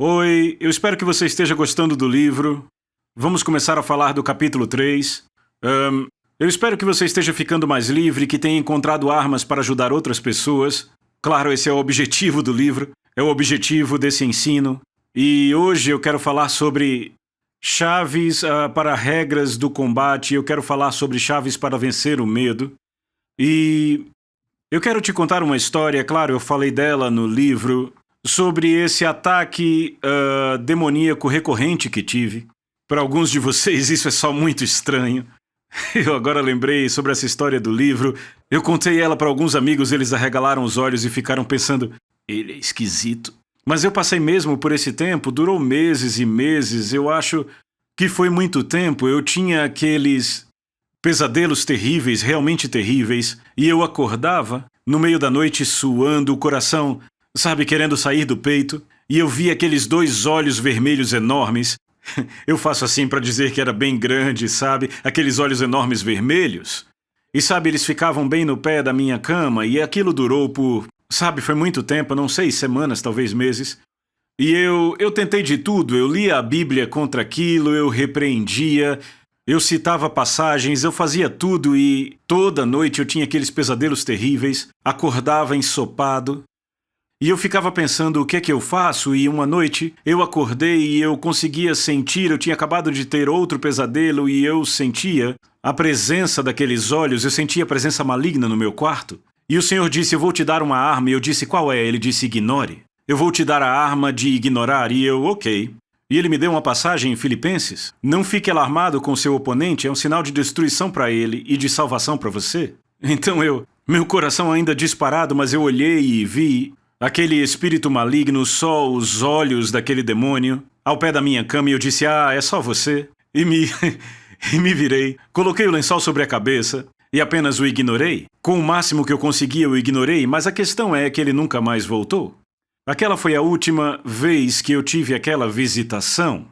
Oi, eu espero que você esteja gostando do livro. Vamos começar a falar do capítulo 3. Eu espero que você esteja ficando mais livre, que tenha encontrado armas para ajudar outras pessoas. Claro, esse é o objetivo do livro, é o objetivo desse ensino. E hoje eu quero falar sobre chaves para regras do combate, eu quero falar sobre chaves para vencer o medo. E eu quero te contar uma história, claro, eu falei dela no livro, sobre esse ataque demoníaco recorrente que tive. Para alguns de vocês isso é só muito estranho. Eu agora lembrei sobre essa história do livro. Eu contei ela para alguns amigos, eles arregalaram os olhos e ficaram pensando, ele é esquisito. Mas eu passei mesmo por esse tempo, durou meses e meses, eu acho que foi muito tempo. Eu tinha aqueles pesadelos terríveis, realmente terríveis, e eu acordava no meio da noite suando, o coração, sabe, querendo sair do peito, e eu via aqueles dois olhos vermelhos enormes. Eu faço assim para dizer que era bem grande, sabe? Aqueles olhos enormes vermelhos. E sabe, eles ficavam bem no pé da minha cama e aquilo durou por, sabe, foi muito tempo, não sei, semanas, talvez meses. E eu tentei de tudo, eu lia a Bíblia contra aquilo, eu repreendia, eu citava passagens, eu fazia tudo e toda noite eu tinha aqueles pesadelos terríveis, acordava ensopado. E eu ficava pensando o que é que eu faço e uma noite eu acordei e eu conseguia sentir, eu tinha acabado de ter outro pesadelo e eu sentia a presença daqueles olhos, eu sentia a presença maligna no meu quarto. E o Senhor disse, eu vou te dar uma arma, e eu disse, qual é? Ele disse, ignore. Eu vou te dar a arma de ignorar, e eu, ok. E ele me deu uma passagem em Filipenses. Não fique alarmado com seu oponente, é um sinal de destruição para ele e de salvação para você. Então meu coração ainda disparado, mas eu olhei e vi aquele espírito maligno, só os olhos daquele demônio, ao pé da minha cama, e eu disse, é só você. E me virei, coloquei o lençol sobre a cabeça e apenas o ignorei. Com o máximo que eu conseguia, eu ignorei, mas a questão é que ele nunca mais voltou. Aquela foi a última vez que eu tive aquela visitação.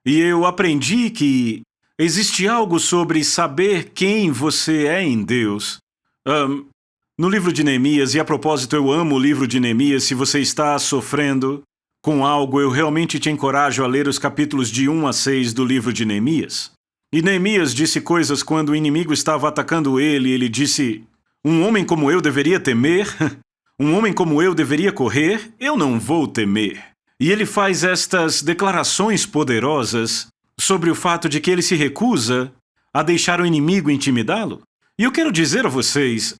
E eu aprendi que existe algo sobre saber quem você é em Deus. No livro de Neemias, e a propósito, eu amo o livro de Neemias, se você está sofrendo com algo, eu realmente te encorajo a ler os capítulos de 1 a 6 do livro de Neemias. E Neemias disse coisas quando o inimigo estava atacando ele disse, um homem como eu deveria temer? Um homem como eu deveria correr? Eu não vou temer. E ele faz estas declarações poderosas sobre o fato de que ele se recusa a deixar o inimigo intimidá-lo. E eu quero dizer a vocês,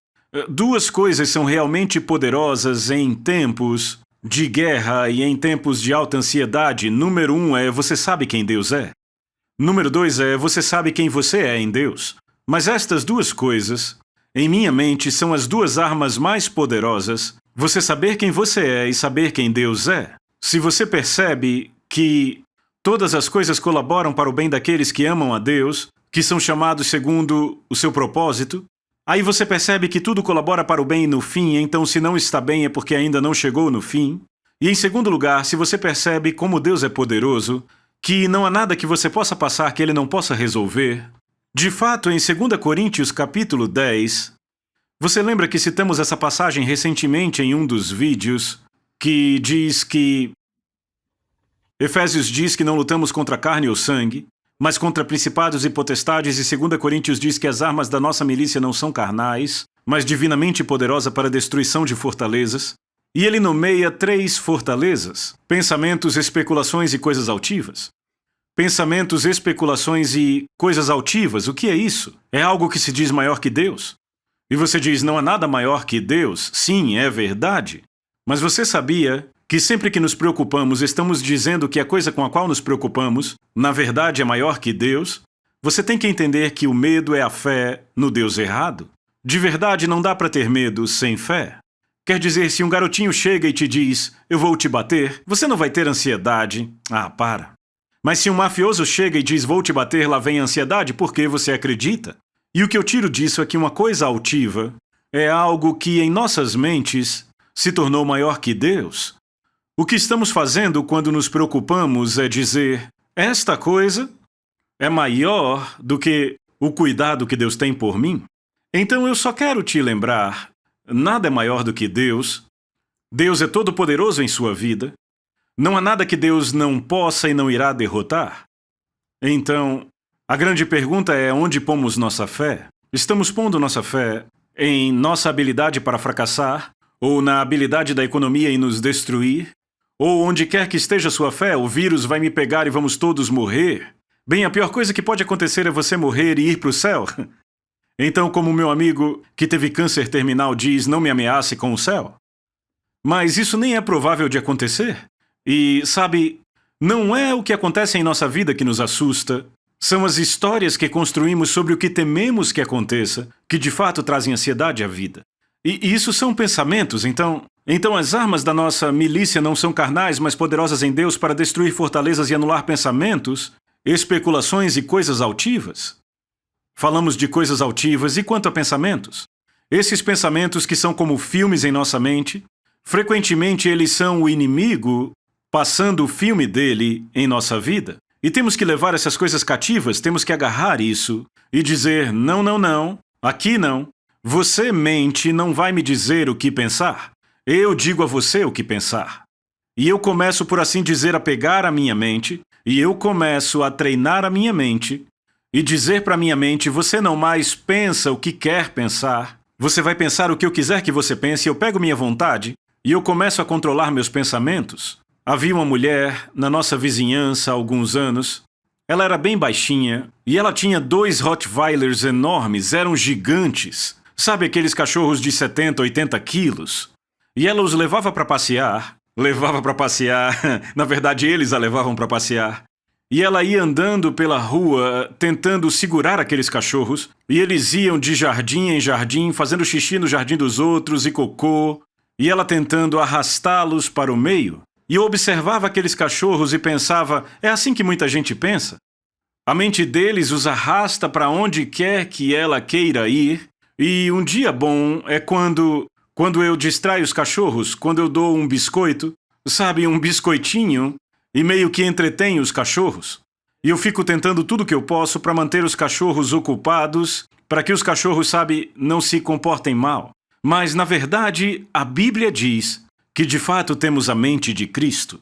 duas coisas são realmente poderosas em tempos de guerra e em tempos de alta ansiedade. Número 1 é você sabe quem Deus é. Número 2 é você sabe quem você é em Deus. Mas estas duas coisas, em minha mente, são as duas armas mais poderosas. Você saber quem você é e saber quem Deus é. Se você percebe que todas as coisas colaboram para o bem daqueles que amam a Deus, que são chamados segundo o seu propósito, aí você percebe que tudo colabora para o bem no fim, então se não está bem é porque ainda não chegou no fim. E em segundo lugar, se você percebe como Deus é poderoso, que não há nada que você possa passar que Ele não possa resolver. De fato, em 2 Coríntios capítulo 10, você lembra que citamos essa passagem recentemente em um dos vídeos, que diz que Efésios diz que não lutamos contra carne ou sangue, mas contra principados e potestades, e 2 Coríntios diz que as armas da nossa milícia não são carnais, mas divinamente poderosa para a destruição de fortalezas. E ele nomeia 3 fortalezas: pensamentos, especulações e coisas altivas. Pensamentos, especulações e coisas altivas, o que é isso? É algo que se diz maior que Deus? E você diz, não há nada maior que Deus? Sim, é verdade. Mas você sabia que sempre que nos preocupamos, estamos dizendo que a coisa com a qual nos preocupamos, na verdade, é maior que Deus? Você tem que entender que o medo é a fé no Deus errado. De verdade, não dá para ter medo sem fé. Quer dizer, se um garotinho chega e te diz, eu vou te bater, você não vai ter ansiedade. Para. Mas se um mafioso chega e diz, vou te bater, lá vem a ansiedade porque você acredita. E o que eu tiro disso é que uma coisa altiva é algo que em nossas mentes se tornou maior que Deus. O que estamos fazendo quando nos preocupamos é dizer, esta coisa é maior do que o cuidado que Deus tem por mim. Então eu só quero te lembrar, nada é maior do que Deus. Deus é todo-poderoso em sua vida. Não há nada que Deus não possa e não irá derrotar. Então, a grande pergunta é onde pomos nossa fé? Estamos pondo nossa fé em nossa habilidade para fracassar? Ou na habilidade da economia em nos destruir? Ou onde quer que esteja sua fé, o vírus vai me pegar e vamos todos morrer? Bem, a pior coisa que pode acontecer é você morrer e ir para o céu. Então, como meu amigo que teve câncer terminal diz, não me ameace com o céu. Mas isso nem é provável de acontecer. E, sabe, não é o que acontece em nossa vida que nos assusta. São as histórias que construímos sobre o que tememos que aconteça, que de fato trazem ansiedade à vida. E isso são pensamentos, então as armas da nossa milícia não são carnais, mas poderosas em Deus para destruir fortalezas e anular pensamentos, especulações e coisas altivas. Falamos de coisas altivas e quanto a pensamentos? Esses pensamentos que são como filmes em nossa mente, frequentemente eles são o inimigo passando o filme dele em nossa vida. E temos que levar essas coisas cativas, temos que agarrar isso e dizer, não, não, não, aqui não. Você, mente, não vai me dizer o que pensar. Eu digo a você o que pensar. E eu começo, por assim dizer, a pegar a minha mente, e eu começo a treinar a minha mente, e dizer para minha mente, você não mais pensa o que quer pensar, você vai pensar o que eu quiser que você pense, eu pego minha vontade, e eu começo a controlar meus pensamentos. Havia uma mulher na nossa vizinhança há alguns anos. Ela era bem baixinha e ela tinha 2 Rottweilers enormes, eram gigantes. Sabe aqueles cachorros de 70, 80 quilos? E ela os levava para passear. Na verdade, eles a levavam para passear. E ela ia andando pela rua, tentando segurar aqueles cachorros. E eles iam de jardim em jardim, fazendo xixi no jardim dos outros e cocô. E ela tentando arrastá-los para o meio. E eu observava aqueles cachorros e pensava, é assim que muita gente pensa? A mente deles os arrasta para onde quer que ela queira ir, e um dia bom é quando eu distraio os cachorros, quando eu dou um biscoito, sabe, um biscoitinho, e meio que entretenho os cachorros. E eu fico tentando tudo que eu posso para manter os cachorros ocupados, para que os cachorros, sabe, não se comportem mal. Mas, na verdade, a Bíblia diz que de fato temos a mente de Cristo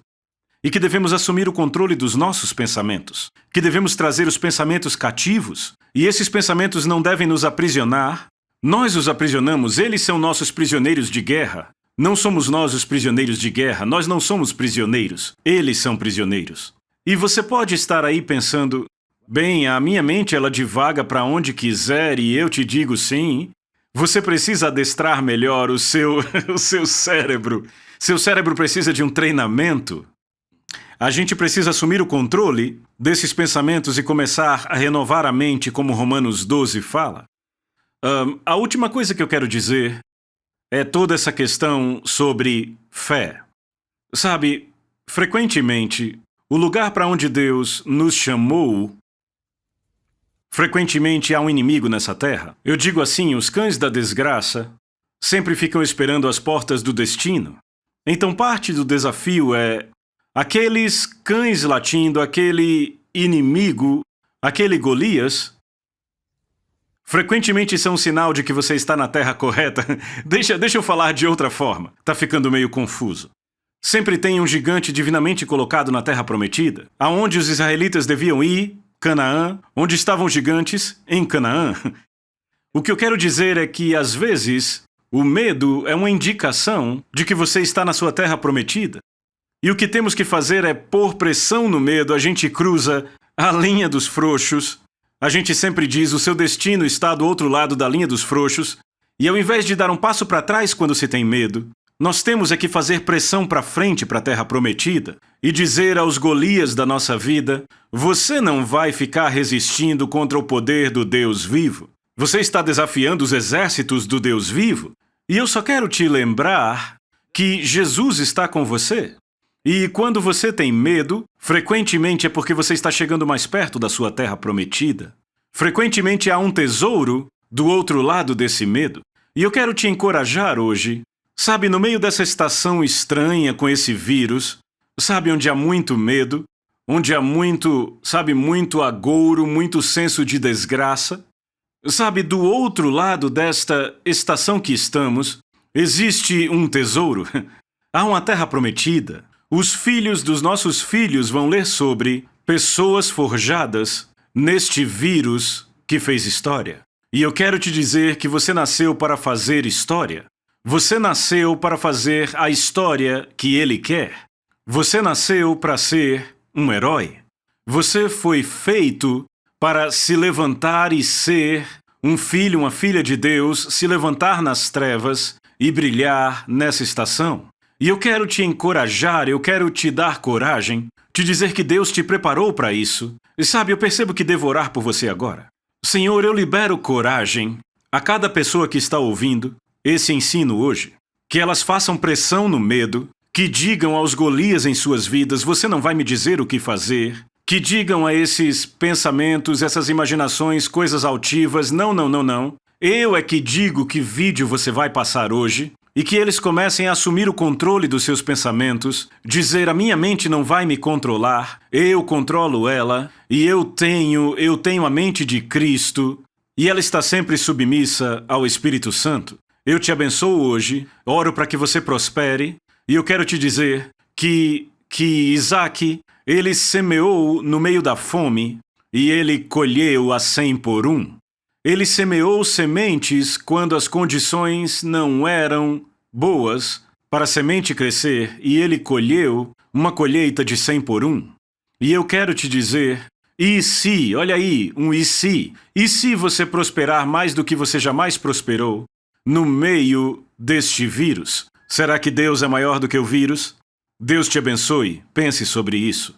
e que devemos assumir o controle dos nossos pensamentos, que devemos trazer os pensamentos cativos e esses pensamentos não devem nos aprisionar. Nós os aprisionamos, eles são nossos prisioneiros de guerra. Não somos nós os prisioneiros de guerra, nós não somos prisioneiros, eles são prisioneiros. E você pode estar aí pensando, bem, a minha mente ela divaga para onde quiser e eu te digo sim. Você precisa adestrar melhor o seu cérebro. Seu cérebro precisa de um treinamento. A gente precisa assumir o controle desses pensamentos e começar a renovar a mente, como Romanos 12 fala. A última coisa que eu quero dizer é toda essa questão sobre fé. Sabe, frequentemente, o lugar para onde Deus nos chamou, frequentemente há um inimigo nessa terra. Eu digo assim, os cães da desgraça sempre ficam esperando as portas do destino. Então parte do desafio é aqueles cães latindo, aquele inimigo, aquele Golias, frequentemente são um sinal de que você está na terra correta. Deixa eu falar de outra forma. Tá ficando meio confuso. Sempre tem um gigante divinamente colocado na terra prometida, aonde os israelitas deviam ir, Canaã, onde estavam os gigantes, em Canaã. O que eu quero dizer é que, às vezes, o medo é uma indicação de que você está na sua terra prometida. E o que temos que fazer é pôr pressão no medo, a gente cruza a linha dos frouxos. A gente sempre diz, o seu destino está do outro lado da linha dos frouxos. E ao invés de dar um passo para trás quando se tem medo, nós temos é que fazer pressão para frente para a terra prometida e dizer aos Golias da nossa vida, você não vai ficar resistindo contra o poder do Deus vivo. Você está desafiando os exércitos do Deus vivo. E eu só quero te lembrar que Jesus está com você. E quando você tem medo, frequentemente é porque você está chegando mais perto da sua terra prometida. Frequentemente há um tesouro do outro lado desse medo. E eu quero te encorajar hoje. Sabe, no meio dessa estação estranha com esse vírus, sabe, onde há muito medo, onde há muito agouro, muito senso de desgraça, sabe, do outro lado desta estação que estamos, existe um tesouro. Há uma terra prometida, Os filhos dos nossos filhos vão ler sobre pessoas forjadas neste vírus que fez história. E eu quero te dizer que você nasceu para fazer história. Você nasceu para fazer a história que ele quer. Você nasceu para ser um herói. Você foi feito para se levantar e ser um filho, uma filha de Deus, se levantar nas trevas e brilhar nessa estação. E eu quero te encorajar, eu quero te dar coragem, te dizer que Deus te preparou para isso. E sabe, eu percebo que devo orar por você agora. Senhor, eu libero coragem a cada pessoa que está ouvindo esse ensino hoje. Que elas façam pressão no medo, que digam aos Golias em suas vidas, você não vai me dizer o que fazer. Que digam a esses pensamentos, essas imaginações, coisas altivas, não, não, não, não. Eu é que digo que vídeo você vai passar hoje. E que eles comecem a assumir o controle dos seus pensamentos, dizer a minha mente não vai me controlar, eu controlo ela, e eu tenho a mente de Cristo, e ela está sempre submissa ao Espírito Santo. Eu te abençoo hoje, oro para que você prospere, e eu quero te dizer que Isaac, ele semeou no meio da fome, e ele colheu a 100 por 1. Ele semeou sementes quando as condições não eram boas para a semente crescer e ele colheu uma colheita de 100 por 1. E eu quero te dizer, e se, olha aí, um e se você prosperar mais do que você jamais prosperou no meio deste vírus? Será que Deus é maior do que o vírus? Deus te abençoe, pense sobre isso.